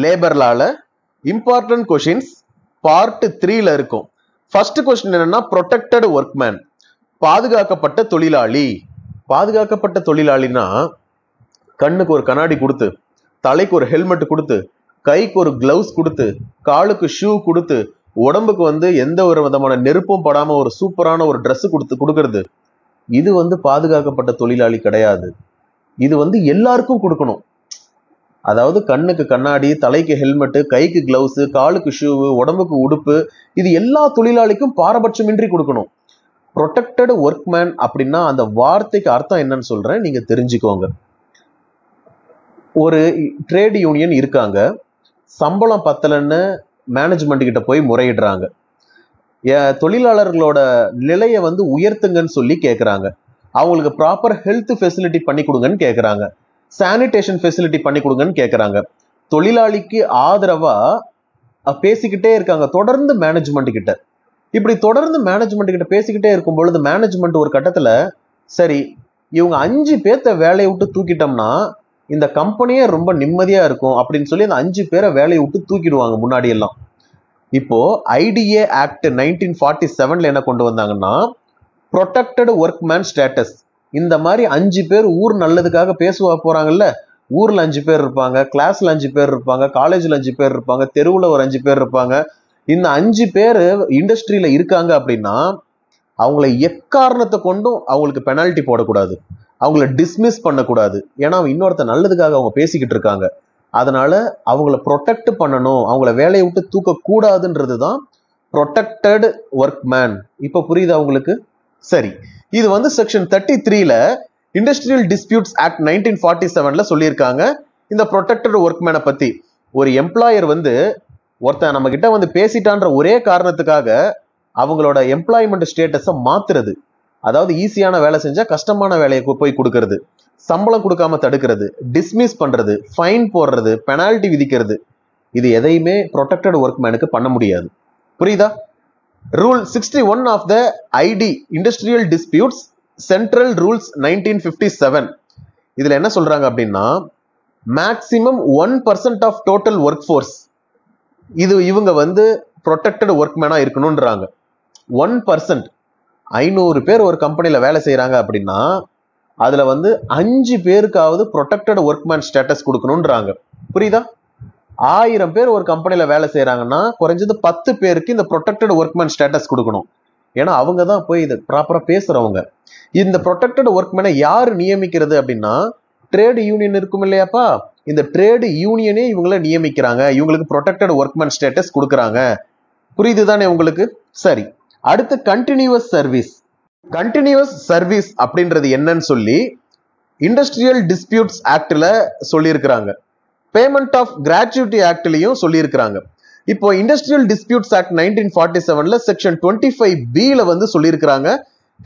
Labour லால important questions part 3ல இருக்கும். First question என்னன்னா ப்ரொடெக்டட் ஒர்க்மேன், பாதுகாக்கப்பட்ட தொழிலாளி. பாதுகாக்கப்பட்ட தொழிலாளினா கண்ணுக்கு ஒரு கண்ணாடி கொடுத்து, தலைக்கு ஒரு ஹெல்மெட் கொடுத்து, கைக்கு ஒரு கிளவுஸ் கொடுத்து, காலுக்கு ஷூ கொடுத்து, உடம்புக்கு எந்த ஒரு விதமான நெருப்பும் படாம ஒரு சூப்பரான ஒரு ட்ரெஸ் கொடுக்கறது. இது பாதுகாக்கப்பட்ட தொழிலாளி கிடையாது. இது எல்லாருக்கும் கொடுக்கணும். அதாவது கண்ணுக்கு கண்ணாடி, தலைக்கு ஹெல்மெட், கைக்கு கிளவுஸ், காலுக்கு ஷூ, உடம்புக்கு உடுப்பு, இது எல்லா தொழிலாளிக்கும் பாரபட்சமின்றி கொடுக்கணும். ப்ரொடெக்டட் ஒர்க்மேன் அப்படின்னா அந்த வார்த்தைக்கு அர்த்தம் என்னன்னு சொல்றேன், நீங்க தெரிஞ்சுக்கோங்க. ஒரு ட்ரேட் யூனியன் இருக்காங்க, சம்பளம் பத்தலன்னு மேனேஜ்மெண்ட் கிட்ட போய் முறையிடுறாங்க. தொழிலாளர்களோட நிலையை உயர்த்துங்கன்னு சொல்லி கேட்கறாங்க. அவங்களுக்கு ப்ராப்பர் ஹெல்த் ஃபெசிலிட்டி பண்ணி கொடுங்கன்னு கேட்கறாங்க. சானிடேஷன் ஃபெசிலிட்டி பண்ணி கொடுங்கன்னு கேட்கறாங்க. தொழிலாளிக்கு ஆதரவா பேசிக்கிட்டே இருக்காங்க தொடர்ந்து மேனேஜ்மெண்ட் கிட்ட. இப்படி தொடர்ந்து மேனேஜ்மெண்ட் கிட்ட பேசிக்கிட்டே இருக்கும் பொழுது மேனேஜ்மெண்ட் ஒரு கட்டத்துல, சரி இவங்க 5 பேர்த்த வேலையை விட்டு தூக்கிட்டோம்னா இந்த கம்பெனியே ரொம்ப நிம்மதியா இருக்கும் அப்படின்னு சொல்லி அந்த 5 பேரை வேலையை விட்டு தூக்கிடுவாங்க. முன்னாடி எல்லாம் இப்போ ஐடிஏ ஆக்ட் 1947ல என்ன கொண்டு வந்தாங்கன்னா ப்ரொடெக்டட் ஒர்க்மேன் ஸ்டேட்டஸ். இந்த மாதிரி 5 பேர் ஊர் நல்லதுக்காக பேசுவா போறாங்கல்ல, ஊர்ல 5 பேர் இருப்பாங்க, கிளாஸ்ல 5 பேர் இருப்பாங்க, காலேஜ்ல 5 பேர் இருப்பாங்க, தெருவுல ஒரு 5 பேர் இருப்பாங்க. இந்த 5 பேர் இண்டஸ்ட்ரியில இருக்காங்க அப்படின்னா அவங்கள எக்காரணத்தை கொண்டும் அவங்களுக்கு பெனால்டி போடக்கூடாது, அவங்கள டிஸ்மிஸ் பண்ணக்கூடாது. ஏன்னா இன்னொருத்த நல்லதுக்காக அவங்க பேசிக்கிட்டு இருக்காங்க. அதனால அவங்கள ப்ரொடெக்ட் பண்ணணும், அவங்கள வேலையை விட்டு தூக்க கூடாதுன்றதுதான் ப்ரொடெக்டட் ஒர்க்மேன். இப்ப புரியுதா உங்களுக்கு? சரி, இது செக்ஷன் 33ல இண்டஸ்ட்ரியல் டிஸ்பியூட்ஸ் ஆக்ட் 1947ல சொல்லியிருக்காங்க. இந்த ப்ரொடெக்டட் ஒர்க்மேனை பத்தி ஒரு எம்ப்ளாயர் ஒருத்தன் நம்ம கிட்ட பேசிட்டான்ற ஒரே காரணத்துக்காக அவங்களோட எம்ப்ளாய்மெண்ட் ஸ்டேட்டஸை மாத்துறது, அதாவது ஈஸியான வேலை செஞ்சா கஷ்டமான வேலையை போய் கொடுக்கறது, சம்பளம் கொடுக்காம தடுக்கிறது, டிஸ்மிஸ் பண்றது, ஃபைன் போடுறது, பெனால்டி விதிக்கிறது, இது எதையுமே ப்ரொடெக்டட் ஒர்க்மேனுக்கு பண்ண முடியாது. புரியுதா? Rule 61 of the ID industrial disputes central rules 1957 இதுல என்ன சொல்றாங்க அப்படின்னா maximum 1% of total work force இவங்க ப்ரொடெக்டட் ஒர்க்மேனா இருக்கணும்ன்றாங்க. 1%, 500 பேர் ஒரு கம்பெனில வேலை செய்யறாங்க அப்படின்னா அதுல 5 பேருக்காவது ப்ரொடெக்டட் ஒர்க்மேன் ஸ்டேட்டஸ் கொடுக்கணும்ன்றாங்க. புரியுதா? 1000 பேர் ஒரு கம்பெனில வேலை செய்யறாங்கன்னா குறைஞ்சது 10 பேருக்கு இந்த ப்ரொடெக்டட் ஒர்க்மேன் ஸ்டேட்டஸ் கொடுக்கணும். ஏன்னா அவங்க தான் போய் இதை ப்ராப்பரா பேசுறவங்க. இந்த ப்ரொடெக்டட் ஒர்க்மேனை யாரு நியமிக்கிறது அப்படின்னா ட்ரேட் யூனியன் இருக்கும் இல்லையாப்பா, இந்த ட்ரேட் யூனியனே இவங்களை நியமிக்கிறாங்க, இவங்களுக்கு ப்ரொடெக்டட் ஒர்க்மேன் ஸ்டேட்டஸ் கொடுக்கறாங்க. புரியுது தானே உங்களுக்கு? சரி, அடுத்து கண்டினியூஸ் சர்வீஸ். கண்டினியூஸ் சர்வீஸ் அப்படின்றது என்னன்னு சொல்லி இண்டஸ்ட்ரியல் டிஸ்பியூட்ஸ் ஆக்ட்ல சொல்லியிருக்கிறாங்க. பேமெண்ட் ஆஃப் கிராச்சுவிட்டி ஆக்ட்லயும் சொல்லியிருக்கிறாங்க. இப்போ இண்டஸ்ட்ரியல் டிஸ்பியூட்ஸ் ஆக்ட் 1947ல செக்ஷன் 25B சொல்லியிருக்கிறாங்க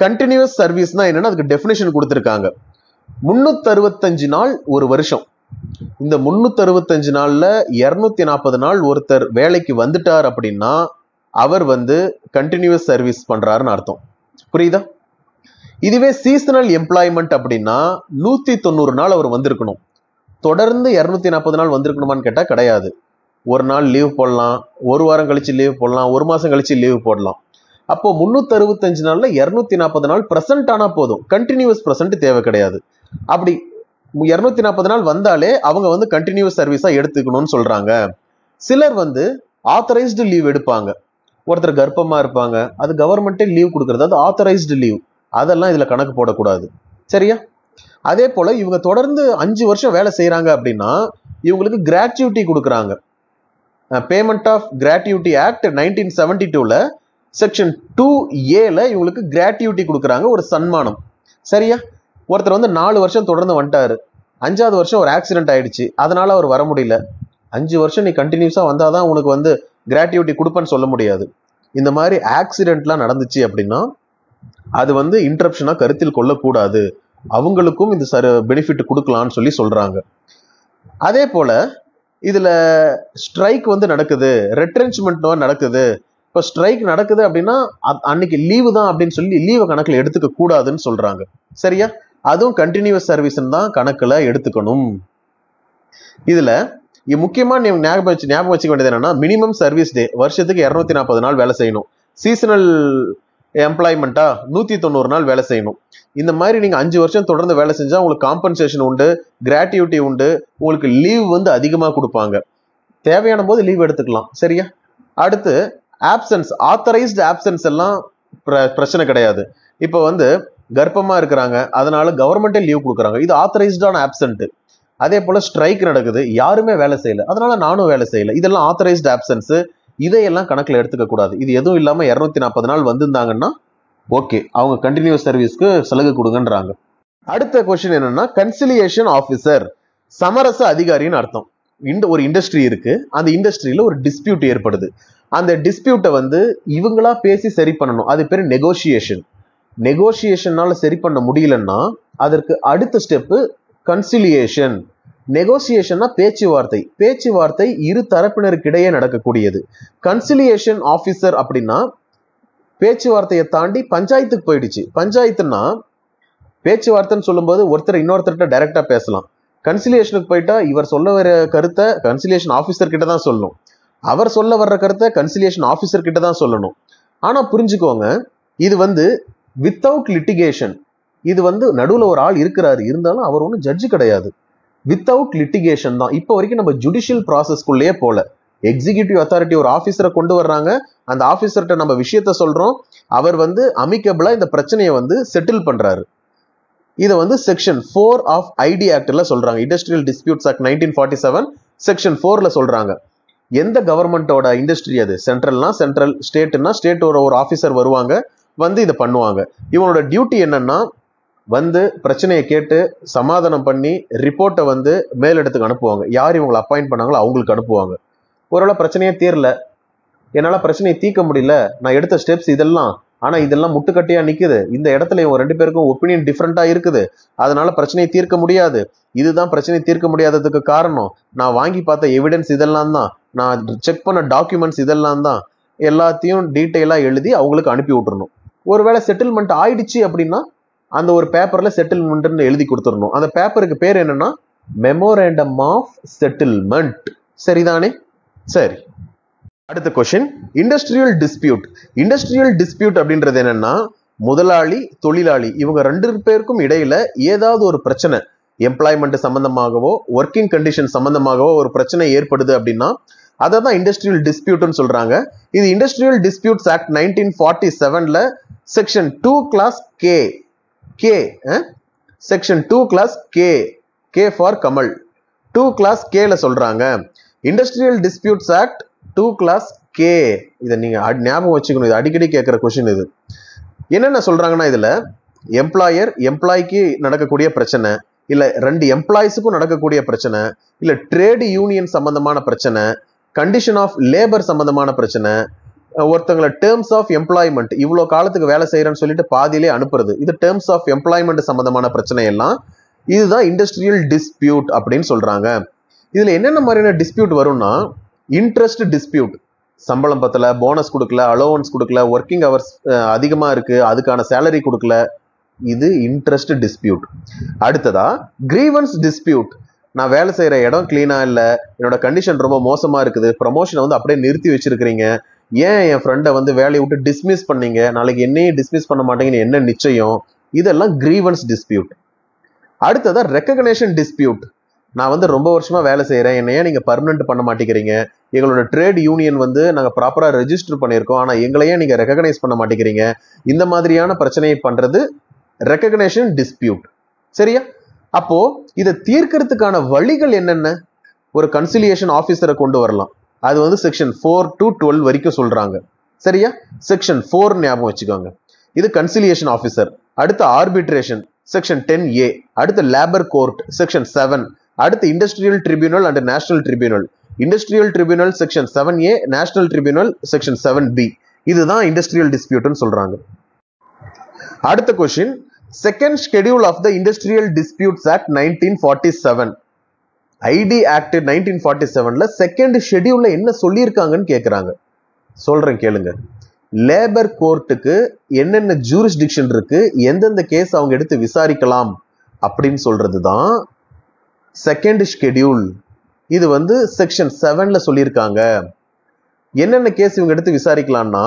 கண்டினியூஸ் சர்வீஸ்னா என்னன்னு அதுக்கு டெஃபினிஷன் கொடுத்திருக்காங்க. 365 நாள் ஒரு வருஷம். இந்த 365 நாள்ல 240 நாள் ஒருத்தர் வேலைக்கு வந்துட்டார் அப்படின்னா அவர் கண்டினியூஸ் சர்வீஸ் பண்றாருன்னு அர்த்தம். புரியுதா? இதுவே சீசனல் எம்ப்ளாய்மெண்ட் அப்படின்னா 190 நாள் அவர் வந்திருக்கணும். தொடர்ந்து 240 நாள் வந்திருக்கணுமான்னு கேட்டா கிடையாது. ஒரு நாள் லீவ் போடலாம், ஒரு வாரம் கழிச்சு லீவ் போடலாம், ஒரு மாசம் கழிச்சு லீவ் போடலாம். அப்போ 365 நாள்ல 240 நாள் பிரசன்ட் ஆனா போதும், கண்டினியூஸ் பிரசன்ட் தேவை கிடையாது. அப்படி 240 நாள் வந்தாலே அவங்க கண்டினியூஸ் சர்வீஸா எடுத்துக்கணும்னு சொல்றாங்க. சிலர் ஆத்தரைஸ்டு லீவ் எடுப்பாங்க. ஒருத்தர் கர்ப்பமா இருப்பாங்க, அது கவர்மெண்டே லீவ் கொடுக்கறது, அது ஆத்தரைஸ்டு லீவ், அதெல்லாம் இதுல கணக்கு போடக்கூடாது. சரியா? அதே போல இவங்க தொடர்ந்து 5 வருஷம் வேலை செய்யறாங்க அப்படின்னா இவங்களுக்கு கிராச்சுவிட்டி கொடுக்குறாங்க. பேமெண்ட் ஆஃப் கிராச்சுவிட்டி ஆக்ட் 1972ல செக்ஷன் 2A இவங்களுக்கு கிராச்சுவிட்டி கொடுக்குறாங்க, ஒரு சன்மானம். சரியா? ஒருத்தர் 4 வருஷம் தொடர்ந்து வந்துட்டாரு, 5வது வருஷம் ஒரு ஆக்சிடென்ட் ஆயிடுச்சு, அதனால அவர் வர முடியல. 5 வருஷம் நீ கண்டினியூஸா வந்தாதான் உனக்கு கிராச்சுவிட்டி கொடுப்பேன்னு சொல்ல முடியாது. இந்த மாதிரி ஆக்சிடென்ட்லாம் நடந்துச்சு அப்படின்னா அது இன்டரப்ஷனா கருத்தில் கொள்ளக்கூடாது, அவங்களுக்கும் இந்த பெனிஃபிட் கொடுக்கலாம்னு சொல்றாங்க. அதே போல இதுல ஸ்ட்ரைக் நடக்குது, ரெட்ரென்ச்மெண்ட் நடக்குது. இப்ப ஸ்ட்ரைக் நடக்குது அப்படின்னா அன்னைக்கு லீவு தான் அப்படின்னு சொல்லி லீவை கணக்குல எடுத்துக்க கூடாதுன்னு சொல்றாங்க. சரியா? அதுவும் கண்டினியூஸ் சர்வீஸ் தான் கணக்குல எடுத்துக்கணும். இதுல இது முக்கியமா நீங்க ஞாபகம் வச்சுக்க வேண்டியது என்னன்னா, மினிமம் சர்வீஸ் டே வருஷத்துக்கு 240 நாள் வேலை செய்யணும். சீசனல் எம்ப்ளாய்மெண்ட்டா 190 நாள் வேலை செய்யணும். இந்த மாதிரி நீங்க 5 வருஷம் தொடர்ந்து வேலை செஞ்சா உங்களுக்கு காம்பன்சேஷன் உண்டு, கிராட்டிவிட்டி உண்டு, உங்களுக்கு லீவ் வந்து அதிகமா கொடுப்பாங்க. தேவையான போது லீவ் எடுத்துக்கலாம். சரியா? அடுத்து ஆப்சன்ஸ், ஆத்தரைஸ்டு ஆப்சன்ஸ் எல்லாம் பிரச்சனை கிடையாது. இப்போ வந்து கர்ப்பமா இருக்கிறாங்க, அதனால கவர்மெண்டே லீவ் கொடுக்குறாங்க, இது ஆத்தரைஸ்டான ஆப்சன்ட். அதே போல ஸ்ட்ரைக் நடக்குது, யாருமே வேலை செய்யல, அதனால நானும் வேலை செய்யல, இதெல்லாம் ஆத்தரைஸ்டு ஆப்சன்ஸ். இதையெல்லாம் கணக்குல எடுத்துக்க கூடாது. இது எதுவும் இல்லாம 240 நாள் வந்திருந்தாங்கன்னா ஓகே, அவங்க கண்டினியூஸ் சர்வீஸ்க்கு சலுகை கொடுங்கன்றாங்க. அடுத்த கொஸ்டின் என்னன்னா, கன்சிலியேஷன் ஆஃபீஸர், சமரச அதிகாரின்னு அர்த்தம். ஒரு இண்டஸ்ட்ரி இருக்கு, அந்த இண்டஸ்ட்ரியில ஒரு டிஸ்பியூட் ஏற்படுது. அந்த டிஸ்பியூட்டை வந்து இவங்களா பேசி சரி பண்ணணும், அது பேர் நெகோசியேஷன். நெகோசியேஷனால சரி பண்ண முடியலன்னா அதற்கு அடுத்த ஸ்டெப்பு கன்சிலியேஷன். நெகோசியேஷன்னா பேச்சுவார்த்தை, பேச்சுவார்த்தை இரு தரப்பினருக்கிடையே நடக்கக்கூடியது. கன்சிலியேஷன் ஆஃபீஸர் அப்படின்னா பேச்சுவார்த்தையை தாண்டி பஞ்சாயத்துக்கு போயிடுச்சு. பஞ்சாயத்துன்னா பேச்சுவார்த்தைன்னு சொல்லும்போது ஒருத்தர் இன்னொருத்தர்கிட்ட டைரக்டா பேசலாம். கன்சிலியேஷனுக்கு போயிட்டா இவர் சொல்ல வர கருத்தை கன்சிலியேஷன் ஆஃபீஸர் கிட்ட தான் சொல்லணும், அவர் சொல்ல வர்ற கருத்தை கன்சிலியேஷன் ஆஃபீஸர் கிட்ட தான் சொல்லணும். ஆனா புரிஞ்சுக்கோங்க, இது வந்து வித்தவுட் லிட்டிகேஷன். இது வந்து நடுவில் ஒரு ஆள் இருக்கிறாரு, இருந்தாலும் அவர் ஒன்றும் ஜட்ஜு கிடையாது. வித்தவுட் லிட்டிகேஷன் தான். இப்போ வரைக்கும் நம்ம ஜுடிஷியல் ப்ராசஸ்க்குள்ளேயே போல. எக்ஸிகியூட்டிவ் அத்தாரிட்டி ஒரு ஆஃபீஸரை கொண்டு வர்றாங்க, அந்த ஆஃபீஸர்கிட்ட நம்ம விஷயத்த சொல்றோம், அவர் வந்து அமிக்கபிளா இந்த பிரச்சனையை வந்து செட்டில் பண்றாரு. இதை வந்து செக்ஷன் 4 ஆஃப் ஐடி ஆக்ட்ல சொல்றாங்க. இண்டஸ்ட்ரியல் டிஸ்பியூட்ஸ் ஆக்ட் 1947 செக்ஷன் 4ல சொல்றாங்க. எந்த கவர்மெண்டோட இண்டஸ்ட்ரி அது, சென்ட்ரல்னா சென்ட்ரல், ஸ்டேட்னா ஸ்டேட்டோட ஒரு ஆஃபீஸர் வருவாங்க, வந்து இதை பண்ணுவாங்க. இவனோட டியூட்டி என்னன்னா, வந்து பிரச்சனையை கேட்டு சமாதானம் பண்ணி ரிப்போர்ட்டை வந்து மேலிடத்துக்கு அனுப்புவாங்க. யார் இவங்களை அப்பாயிண்ட் பண்ணாங்களோ அவங்களுக்கு அனுப்புவாங்க. ஒருவேளை பிரச்சனையே தீரல, என்னால பிரச்சனையை தீர்க்க முடியல, நான் எடுத்த ஸ்டெப்ஸ் இதெல்லாம், ஆனா இதெல்லாம் முட்டுக்கட்டையா நிக்குது, இந்த இடத்துல இவங்க 2 பேருக்கும் ஒப்பீனியன் டிஃப்ரெண்டா இருக்குது, அதனால பிரச்சனையை தீர்க்க முடியாது, இதுதான் பிரச்சனையை தீர்க்க முடியாததுக்கு காரணம், நான் வாங்கி பார்த்த எவிடன்ஸ் இதெல்லாம் தான், நான் செக் பண்ண டாக்குமெண்ட்ஸ் இதெல்லாம் தான், எல்லாத்தையும் டீட்டெயிலா எழுதி அவங்களுக்கு அனுப்பி விட்டுறணும். ஒருவேளை செட்டில்மெண்ட் ஆயிடுச்சு அப்படின்னா அந்த ஒரு பேப்பர்ல செட்டில்மெண்ட் எழுதி கொடுத்துடணும். அந்த பேப்பருக்கு பேர் என்னன்னா மெமோரண்டம் ஆஃப் செட்டில்மெண்ட். சரிதானே? சரி, அடுத்த question, industrial dispute. Industrial dispute அப்படின்றது என்னன்னா, முதலாளி தொழிலாளி இவங்க 2 பேருக்கும் இடையில ஏதாவது ஒரு பிரச்சனை, எம்ப்ளாய்மெண்ட் சம்பந்தமாகவோ ஒர்க்கிங் கண்டிஷன் சம்பந்தமாகவோ ஒரு பிரச்சனை ஏற்படுது அப்படின்னா அதை தான் இண்டஸ்ட்ரியல் டிஸ்பியூட்னு சொல்றாங்க. இது இண்டஸ்ட்ரியல் டிஸ்பியூட்ஸ் ஆக்ட் 1947ல section 2 clause k section 2 clause k for Kamal 2 clause கேல சொல்றாங்க. Industrial disputes act 2 clause k, இதை நீங்க ஞாபகம் வச்சுக்கணும், இது அடிக்கடி கேட்கிற கொஸ்டின். இது என்னென்ன சொல்றாங்கன்னா, இதுல எம்ப்ளாயர் எம்ப்ளாய்க்கு நடக்கக்கூடிய பிரச்சனை, இல்ல 2 எம்ப்ளாயிஸுக்கும் நடக்கக்கூடிய பிரச்சனை, இல்ல ட்ரேடு யூனியன் சம்பந்தமான பிரச்சனை, கண்டிஷன் ஆஃப் லேபர் சம்பந்தமான பிரச்சனை, ஒருத்தங்களை டேர்ம்ஸ் ஆஃப் எம்ப்ளாய்மெண்ட், இவ்வளவு காலத்துக்கு வேலை செய்யறேன்னு சொல்லிட்டு பாதியிலே அனுப்புறது, இது டேர்ம்ஸ் ஆஃப் எம்ப்ளாய்மெண்ட் சம்பந்தமான பிரச்சனை எல்லாம் இதுதான் இண்டஸ்ட்ரியல் டிஸ்பியூட் அப்படின்னு சொல்றாங்க. இதுல என்னென்ன மாதிரியான டிஸ்பியூட் வரும்னா, இன்ட்ரெஸ்ட் டிஸ்பியூட், சம்பளம் பத்தல, போனஸ் கொடுக்கல, அலோவன்ஸ் கொடுக்கல, ஒர்க்கிங் ஹவர்ஸ் அதிகமா இருக்கு, அதுக்கான சேலரி கொடுக்கல, இது இன்ட்ரெஸ்ட் டிஸ்பியூட். அடுத்ததா கிரீவன்ஸ் டிஸ்பியூட், நான் வேலை செய்யற இடம் கிளீனா இல்ல, என்னோட கண்டிஷன் ரொம்ப மோசமா இருக்குது, ப்ரமோஷனை வந்து அப்படியே நிறுத்தி வச்சிருக்கிறீங்க, ஏன் என் ஃப்ரெண்டை வந்து வேலையை விட்டு டிஸ்மிஸ் பண்ணீங்க, நாளைக்கு என்னையும் டிஸ்மிஸ் பண்ண மாட்டேங்கன்னு என்ன நிச்சயம், இதெல்லாம் கிரீவன்ஸ் டிஸ்பியூட். அடுத்ததா ரெக்கக்னேஷன் டிஸ்பியூட், நான் வந்து ரொம்ப வருஷமா வேலை செய்யறேன், என்னையா நீங்க பர்மனன்ட் பண்ண மாட்டேங்கிறீங்க, எங்களோட ட்ரேட் யூனியன் வந்து நாங்க ப்ராப்பரா ரெஜிஸ்டர் பண்ணியிருக்கோம், ஆனா எங்களையே நீங்க ரெக்கக்னைஸ் பண்ண மாட்டேங்கிறீங்க, இந்த மாதிரியான பிரச்சனையை பண்றது ரெக்கக்னேஷன் டிஸ்பியூட். சரியா? அப்போ இதை தீர்க்கறதுக்கான வழிகள் என்னென்ன? ஒரு கன்சிலியேஷன் ஆபீசரை கொண்டு வரலாம், அது வந்து செக்ஷன் 4 to 12 வரைக்கும் சொல்றாங்க. சரியா? செக்ஷன் 4 ஞாபகம் வச்சுக்கோங்க, இது கன்சிலியேஷன் ஆபீசர். அடுத்து ஆர்பிட்ரேஷன் செக்ஷன் 10A, அடுத்து லேபர் கோர்ட் செக்ஷன் 7, அடுத்து industrial tribunal and national tribunal, industrial tribunal section 7A, national tribunal section 7B. இதுதான் இண்டஸ்ட்ரியல் டிஸ்பியூட்னு சொல்றாங்க. அடுத்த question, second schedule of the industrial disputes act 1947. ID act 1947ல second ஷெட்யூல்ல என்ன சொல்லியிருக்காங்கன்னு கேட்கிறாங்க. சொல்றேன் கேளுங்க. லேபர் கோர்ட்டுக்கு என்னென்ன ஜூரிஸ்டிக்ஷன் இருக்கு, எந்தெந்த கேஸ் அவங்க எடுத்து விசாரிக்கலாம் அப்படின்னு சொல்றது தான் செகண்ட் ஷெட்யூல். இது வந்து செக்ஷன் 7ல சொல்லியிருக்காங்க. என்னென்ன கேஸ் இவங்க எடுத்து விசாரிக்கலாம்னா,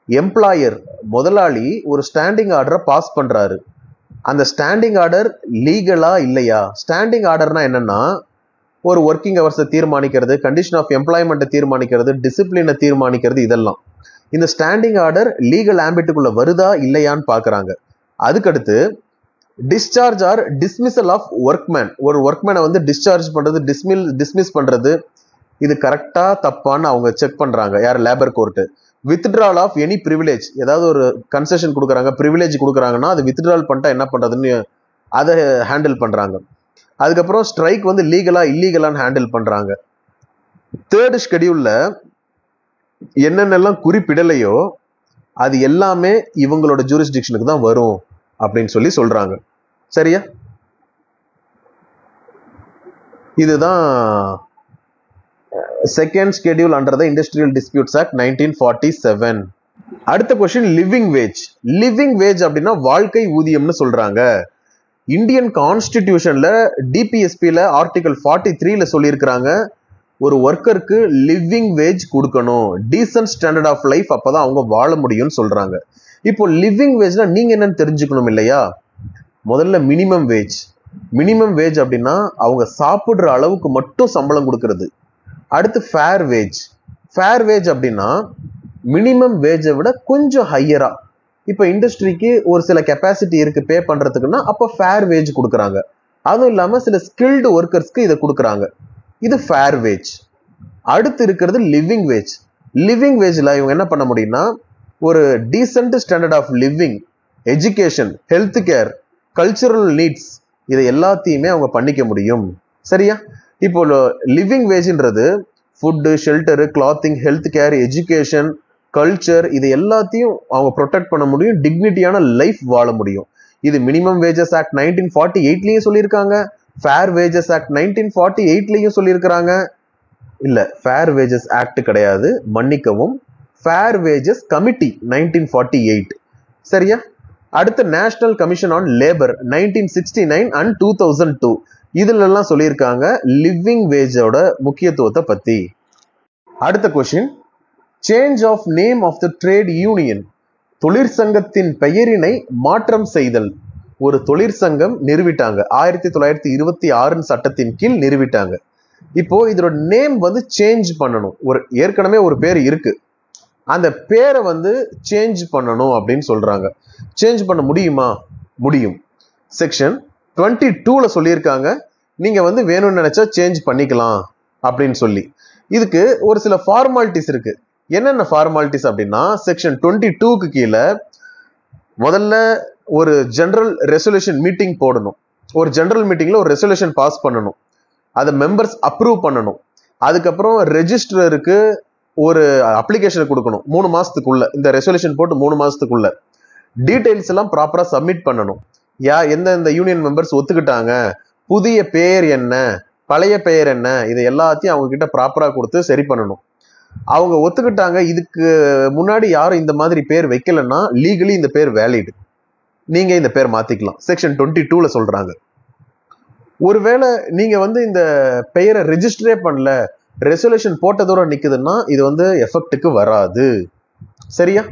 எம்ப்ளாயர் முதலாளி ஒரு ஸ்டாண்டிங் ஆர்டரை பாஸ் பண்றாரு. அந்த ஸ்டாண்டிங் ஆர்டர் லீகலா இல்லையா? ஸ்டாண்டிங் ஆர்டர்னா என்னன்னா, ஒரு ஒர்க்கிங் ஹவர்ஸை தீர்மானிக்கிறது, கண்டிஷன் ஆஃப் எம்ப்ளாய்மெண்ட்டை தீர்மானிக்கிறது, டிசிப்ளினை தீர்மானிக்கிறது, இதெல்லாம். இந்த ஸ்டாண்டிங் ஆர்டர் லீகல் ஆம்பிட்டுக்குள்ள வருதா இல்லையான்னு பாக்குறாங்க. அதுக்கடுத்து discharge or dismissal of workman. ஒரு ஒர்க்மேனை வந்து டிஸ்சார்ஜ் பண்றது, டிஸ்மிஸ் பண்றது, இது கரெக்டா தப்பான்னு அவங்க செக் பண்றாங்க. யார்? Labour court. Withdrawal of any privilege, ஏதாவது ஒரு கன்செஷன் கொடுக்குறாங்க, ப்ரிவிலேஜ் கொடுக்குறாங்கன்னா அது வித்ட்ரால் பண்ணிட்டா என்ன பண்றதுன்னு அதை ஹேண்டில் பண்றாங்க. அதுக்கப்புறம் ஸ்ட்ரைக் வந்து லீகலா இல்லீகலான்னு ஹேண்டில் பண்றாங்க. தேர்ட் ஷெட்யூல்ல என்னென்னலாம் குறிப்பிடலையோ அது எல்லாமே இவங்களோட ஜூரிஸ்டிக்ஷனுக்கு தான் வரும் அப்படின்னு சொல்லி சொல்றாங்க. சரியா? இதுதான் second schedule under the industrial disputes act 1947. அடுத்த question, living wage. Living wage அப்படின்னா வாழ்க்கை ஊதியம்னு சொல்றாங்க. இந்தியன் கான்ஸ்டிடியூஷன்ல டிபிஎஸ்பில ஆர்டிகல் 43ல சொல்லியிருக்கிறாங்க, ஒரு ஒர்க்கருக்கு லிவிங் வேஜ் கொடுக்கணும், டீசன்ட் ஸ்டாண்டர்ட் ஆஃப் லைஃப், அப்பதான் அவங்க வாழ முடியும்னு சொல்றாங்க. இப்போ லிவிங் வேஜ்னா நீங்க என்னன்னு தெரிஞ்சுக்கணும் இல்லையா? முதல்ல மினிமம் வேஜ். மினிமம் வேஜ் அப்படின்னா அவங்க சாப்பிடுற அளவுக்கு மட்டும் சம்பளம் கொடுக்கறது. அடுத்து ஃபேர் வேஜ். ஃபேர் வேஜ் அப்படின்னா மினிமம் வேஜை விட கொஞ்சம் ஹையரா, இப்போ இண்டஸ்ட்ரிக்கு ஒரு சில கெப்பாசிட்டி இருக்கு பே பண்றதுக்குன்னா அப்போ ஃபேர் வேஜ் கொடுக்குறாங்க. அதுவும் இல்லாம சில ஸ்கில்டு ஒர்க்கர்ஸ்க்கு இதை கொடுக்குறாங்க. இது ஃபேர் வேஜ். அடுத்து இருக்கிறது லிவிங் வேஜ். லிவிங் வேஜ்ல இவங்க என்ன பண்ண முடியும்னா, ஒரு decent standard of living, education, health care, cultural needs, இதை எல்லாத்தையுமே அவங்க பண்ணிக்க முடியும். சரியா? இப்போ லிவிங் வேஜ்ன்றது food, shelter, clothing, health care, education, culture, இது எல்லாத்தையும் அவங்க ப்ரொடெக்ட் பண்ண முடியும், டிக்னிட்டியான லைஃப் வாழ முடியும். இது மினிமம் வேஜஸ் ஆக்ட் 1948லயும் சொல்லியிருக்காங்க, ஃபேர் வேஜஸ் ஆக்ட் 1948லயும் சொல்லியிருக்கிறாங்க. இல்ல, ஃபேர் வேஜஸ் ஆக்ட் கிடையாது, மன்னிக்கவும், ஃபேர் வேஜஸ் கமிட்டி 1948. சரியா? அடுத்து national commission on labour 1969 and 2002. இதுல எல்லாம் சொல்லியிருக்காங்க லிவிங் வேஜோட முக்கியத்துவத்தை பத்தி. அடுத்த question, change of name of the trade union. தொழிற்சங்கத்தின் பெயரினை மாற்றம் செய்தல். ஒரு தொழிற்சங்கம் நிறுவிட்டாங்க, 1926 சட்டத்தின் கீழ் நிறுவிட்டாங்க. இப்போ இதோட நேம் வந்து சேஞ்ச் பண்ணணும். ஏற்கனவே ஒரு பேர் இருக்கு, அந்த பேரை வந்து சேஞ்ச் பண்ணணும் அப்படின்னு சொல்றாங்க. சேஞ்ச் பண்ண முடியுமா? முடியும். செக்ஷன் 22ல சொல்லியிருக்காங்க, நீங்க வந்து வேணும்னு நினைச்சா சேஞ்ச் பண்ணிக்கலாம் அப்படின்னு சொல்லி. இதுக்கு ஒரு சில ஃபார்மாலிட்டிஸ் இருக்கு. என்னென்ன ஃபார்மாலிட்டிஸ் அப்படின்னா, செக்ஷன் 22க்கு கீழே முதல்ல ஒரு ஜெனரல் ரெசல்யூஷன் மீட்டிங் போடணும். ஒரு ஜெனரல் மீட்டிங்ல ஒரு ரெசல்யூஷன் பாஸ் பண்ணணும், அதை மெம்பர்ஸ் அப்ரூவ் பண்ணணும். அதுக்கப்புறம் ரெஜிஸ்ட்ரருக்கு ஒரு அப்ளிகேஷன் கொடுக்கணும் 3 மாசத்துக்குள்ள. இந்த ரெசல்யூஷன் போட்டு 3 மாசத்துக்குள்ள டீடைல்ஸ் எல்லாம் ப்ராப்பரா சப்மிட் பண்ணணும். எந்த யூனியன் மெம்பர்ஸ் ஒத்துக்கிட்டாங்க, புதிய பெயர் என்ன, பழைய பெயர் என்ன, இது எல்லாத்தையும் அவங்க கிட்ட ப்ராப்பரா கொடுத்து சரி பண்ணணும். அவங்க ஒத்துக்கிட்டாங்க, இதுக்கு முன்னாடி யாரும் இந்த மாதிரி பேர் வைக்கலன்னா லீகலி இந்த பேர் வேலிட், நீங்க இந்த பேர் மாத்திக்கலாம். செக்ஷன் 22ல சொல்றாங்க. ஒருவேளை நீங்க வந்து இந்த பெயரை ரெஜிஸ்டரே பண்ணல, ரெசல்யூஷன் போட்டதோட நிக்குதுன்னா இது வந்து எஃபெக்ட்டுக்கு வராது. சரியா?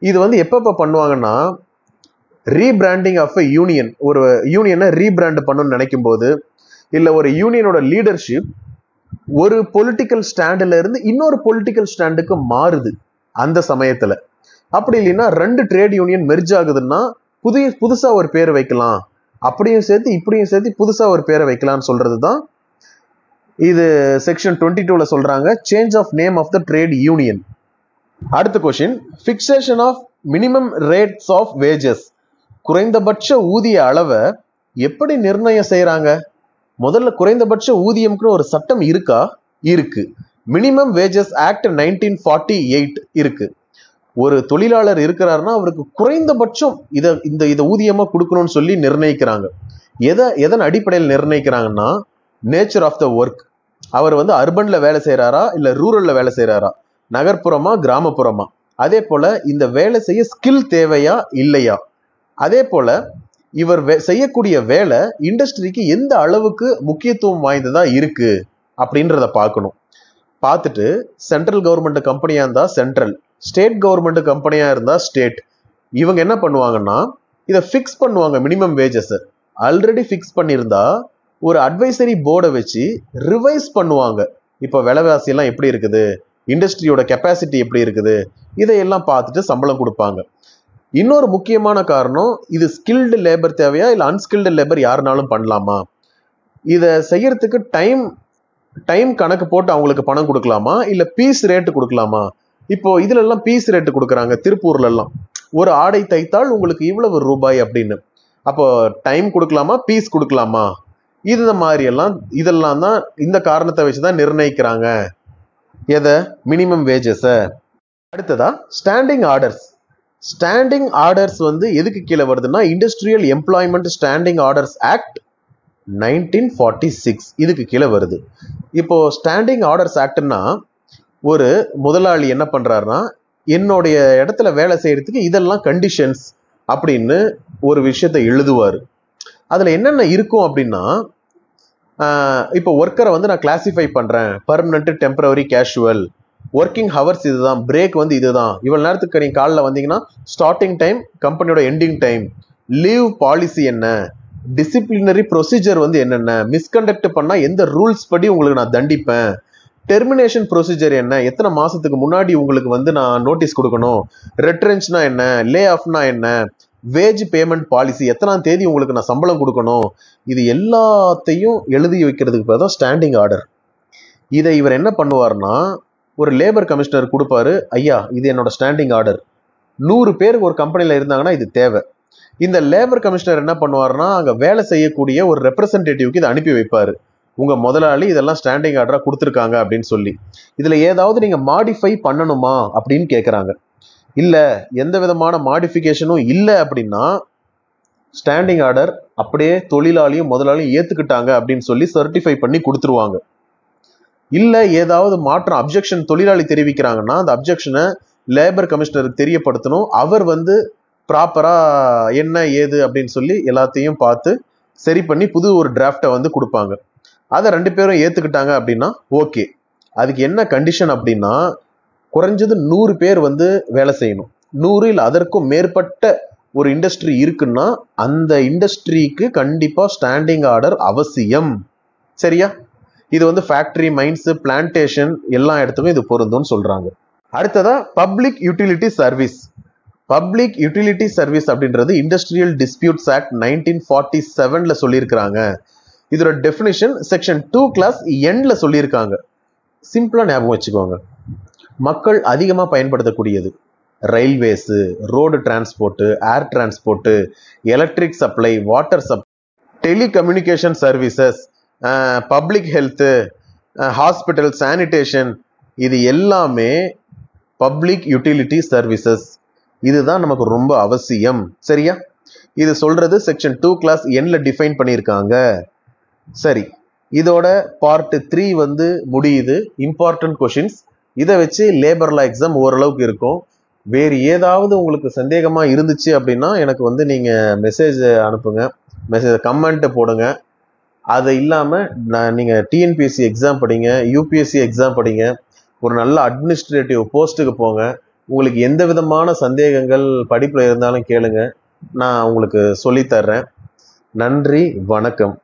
இது வந்து எப்ப பண்ணுவாங்கன்னா, ரீபிராண்டிங் ஆஃப் எ யூனியன், ஒரு யூனியனை ரீபிராண்ட் பண்ணணும்னு நினைக்கும் போது, இல்ல ஒரு யூனியனோட லீடர்ஷிப் ஒரு பொலிட்டிக்கல் ஸ்டாண்டுல இருந்து இன்னொரு பொலிட்டிக்கல் ஸ்டாண்டுக்கு மாறுது அந்த சமயத்துல. அப்படி இல்லைன்னா 2 ட்ரேட் யூனியன் மெர்ஜ் ஆகுதுன்னா புதுசா ஒரு பேர் வைக்கலாம், அப்படியும் சேர்த்து இப்படியும் சேர்த்து புதுசா ஒரு பேரை வைக்கலாம்னு சொல்றதுதான் இது செக்ஷன் 22ல சொல்றாங்க, change of name of the trade union. அடுத்த question, fixation of minimum rates of wages. குறைந்தபட்ச ஊதிய அளவை எப்படி நிர்ணயம் செய்யறாங்க? முதல்ல குறைந்தபட்ச ஊதியம்னு ஒரு சட்டம் இருக்கா? இருக்கு. மினிமம் வேஜஸ் ஆக்ட் 1948 இருக்கு. ஒரு தொழிலாளர் இருக்கிறாருன்னா அவருக்கு குறைந்தபட்சம் இத ஊதியமா கொடுக்கணும்னு சொல்லி நிர்ணயிக்கிறாங்க. எதன் அடிப்படையில் நிர்ணயிக்கிறாங்கன்னா, நேச்சர் ஆஃப் த ஒர்க். அவர் வந்து அர்பன்ல வேலை செய்யறாரா இல்ல ரூரல்ல வேலை செய்யறாரா, நகர்ப்புறமா கிராமப்புறமா, அதே போல இந்த வேலை செய்ய ஸ்கில் தேவையா இல்லையா, அதே போல இவர் செய்யக்கூடிய வேலை இண்டஸ்ட்ரிக்கு எந்த அளவுக்கு முக்கியத்துவம் வாய்ந்ததா இருக்கு அப்படின்றத பார்க்கணும். பார்த்துட்டு சென்ட்ரல் கவர்மெண்ட் கம்பெனியா இருந்தா சென்ட்ரல், ஸ்டேட் கவர்மெண்ட் கம்பெனியா இருந்தா ஸ்டேட், இவங்க என்ன பண்ணுவாங்கன்னா இதை ஃபிக்ஸ் பண்ணுவாங்க. மினிமம் வேஜஸ் ஆல்ரெடி ஃபிக்ஸ் பண்ணியிருந்தா ஒரு அட்வைசரி போர்டை வச்சு ரிவைஸ் பண்ணுவாங்க. இப்போ விலைவாசி எல்லாம் எப்படி இருக்குது, இண்டஸ்ட்ரியோட கெப்பாசிட்டி எப்படி இருக்குது, இதையெல்லாம் பார்த்துட்டு சம்பளம் கொடுப்பாங்க. இன்னொரு முக்கியமான காரணம், இது ஸ்கில்டு லேபர் தேவையா இல்லை அன்ஸ்கில்டு லேபர் யாருனாலும் பண்ணலாமா, இதை செய்யறதுக்கு டைம் கணக்கு போட்டு அவங்களுக்கு பணம் கொடுக்கலாமா இல்ல பீஸ் ரேட்டு கொடுக்கலாமா. இப்போ இதுல எல்லாம் பீஸ் ரேட்டு கொடுக்குறாங்க. திருப்பூர்ல எல்லாம் ஒரு ஆடை தைத்தால் உங்களுக்கு இவ்வளவு ரூபாய் அப்படின்னு. அப்போ டைம் கொடுக்கலாமா பீஸ் கொடுக்கலாமா, இது மாதிரி எல்லாம் இதெல்லாம் தான் இந்த காரணத்தை வச்சுதான் நிர்ணயிக்கிறாங்க எதை, மினிமம் வேஜஸ். அடுத்ததா ஸ்டாண்டிங் ஆர்டர்ஸ். ஸ்டாண்டிங் ஆர்டர்ஸ் வந்து எதுக்கு கீழே வருதுன்னா industrial employment standing orders act 1946 இதுக்கு கீழே வருது. இப்போ ஸ்டாண்டிங் ஆர்டர்ஸ் ஆக்ட்னா ஒரு முதலாளி என்ன பண்றாருன்னா என்னுடைய இடத்துல வேலை செய்யறதுக்கு இதெல்லாம் கண்டிஷன்ஸ் அப்படின்னு ஒரு விஷயத்தை எழுதுவார். அதுல என்னென்ன இருக்கும் அப்படின்னா இப்போ ஒர்க்கரை வந்து நான் கிளாசிஃபை பண்றேன், permanent, temporary, casual, working hours இதுதான், பிரேக் வந்து இதுதான், இவ்வளவு நேரத்துக்கு நீங்க காலைல வந்தீங்கன்னா ஸ்டார்டிங் டைம், கம்பெனியோட எண்டிங் டைம், லீவ் பாலிசி என்ன, டிசிப்ளினரி ப்ரொசீஜர் வந்து என்னென்ன, மிஸ்கண்டக்ட் பண்ணா எந்த ரூல்ஸ் படி உங்களுக்கு நான் தண்டிப்பேன், டெர்மினேஷன் ப்ரொசீஜர் என்ன, எத்தனை மாசத்துக்கு முன்னாடி உங்களுக்கு வந்து நான் நோட்டீஸ் கொடுக்கணும், ரெட்ரென்ச்னா என்ன, லே ஆஃப்னா என்ன, வேஜ் பேமெண்ட் பாலிசி, எத்தனாம் தேதி உங்களுக்கு நான் சம்பளம் கொடுக்கணும், இது எல்லாத்தையும் எழுதி வைக்கிறதுக்கு பேர் தான் ஸ்டாண்டிங் ஆர்டர். இதை இவர் என்ன பண்ணுவார்னா ஒரு லேபர் கமிஷனர் கொடுப்பாரு, ஐயா இது என்னோட ஸ்டாண்டிங் ஆர்டர், 100 பேருக்கு ஒரு கம்பெனில இருந்தாங்கன்னா இது தேவை. இந்த லேபர் கமிஷனர் என்ன பண்ணுவாருன்னா அங்க வேலை செய்யக்கூடிய ஒரு ரெப்ரசன்டேட்டிவ்க்கு இதை அனுப்பி வைப்பாரு, உங்க முதலாளி இதெல்லாம் ஸ்டாண்டிங் ஆர்டரா கொடுத்துருக்காங்க அப்படின்னு சொல்லி. இதுல ஏதாவது நீங்க மாடிஃபை பண்ணணுமா அப்படின்னு கேட்கறாங்க. இல்ல எந்த விதமான மாடிஃபிகேஷனும் இல்லை அப்படின்னா ஸ்டாண்டிங் ஆர்டர் அப்படியே தொழிலாளியும் முதலாளியும் ஏத்துக்கிட்டாங்க அப்படின்னு சொல்லி சர்டிஃபை பண்ணி கொடுத்துருவாங்க. இல்ல ஏதாவது மாற்றம் அப்ஜெக்ஷன் தொழிலாளி தெரிவிக்கிறாங்கன்னா அந்த அப்ஜெக்ஷனை லேபர் கமிஷனருக்கு தெரியப்படுத்தணும். அவர் வந்து ப்ராப்பரா என்ன ஏது அப்படின்னு சொல்லி எல்லாத்தையும் பார்த்து சரி பண்ணி புது ஒரு டிராஃப்டை வந்து கொடுப்பாங்க. அதை 2 பேரும் ஏத்துக்கிட்டாங்க அப்படின்னா ஓகே. அதுக்கு என்ன கண்டிஷன் அப்படின்னா குறைஞ்சது 100 பேர் வந்து வேலை செய்யணும். 100 இல்லை அதற்கும் மேற்பட்ட ஒரு இண்டஸ்ட்ரி இருக்குன்னா அந்த இண்டஸ்ட்ரிக்கு கண்டிப்பா ஸ்டாண்டிங் ஆர்டர் அவசியம். சரியா? இது வந்து ஃபேக்டரி, மைன்ஸ், பிளான்டேஷன் எல்லா இடத்துக்கும் இது பொருந்தும்னு சொல்றாங்க. அடுத்ததா public utility service. Public utility service அப்படின்றது இண்டஸ்ட்ரியல் டிஸ்பியூட்ஸ் ஆக்ட் 1947ல சொல்லியிருக்கிறாங்க. இதோட டெஃபினிஷன் செக்ஷன் 2 கிளாஸ் எண்ட்ல சொல்லியிருக்காங்க. சிம்பிளா ஞாபகம் வச்சுக்கோங்க. மக்கள் அதிகமா பயன்படுத்தக்கூடியது railways, road transport, air transport, electric supply, water supply, telecommunication services, public health, hospital, sanitation, இது எல்லாமே பப்ளிக் யூட்டிலிட்டி சர்வீசஸ். இதுதான் நமக்கு ரொம்ப அவசியம். சரியா? இது சொல்றது செக்ஷன் 2 கிளாஸ் எண்ட்ல டிஃபைன் பண்ணியிருக்காங்க. சரி, இதோட பார்ட் 3 வந்து முடியுது. இம்பார்ட்டன்ட் கொஷின்ஸ் இதை வச்சு லேபர் லா எக்ஸாம் ஓரளவுக்கு இருக்கும். வேறு ஏதாவது உங்களுக்கு சந்தேகமா இருந்துச்சு அப்படின்னா எனக்கு வந்து நீங்க மெசேஜ் அனுப்புங்க, மெசேஜ் கமெண்ட் போடுங்க. அது இல்லாம நீங்க டிஎன்பிஎஸ்சி எக்ஸாம் படிங்க, யூபிஎஸ்சி எக்ஸாம் படிங்க, ஒரு நல்ல அட்மினிஸ்ட்ரேட்டிவ் போஸ்ட்டுக்கு போங்க. உங்களுக்கு எந்த விதமான சந்தேகங்கள் படிப்புல இருந்தாலும் கேளுங்க, நான் உங்களுக்கு சொல்லித்தர்றேன். நன்றி, வணக்கம்.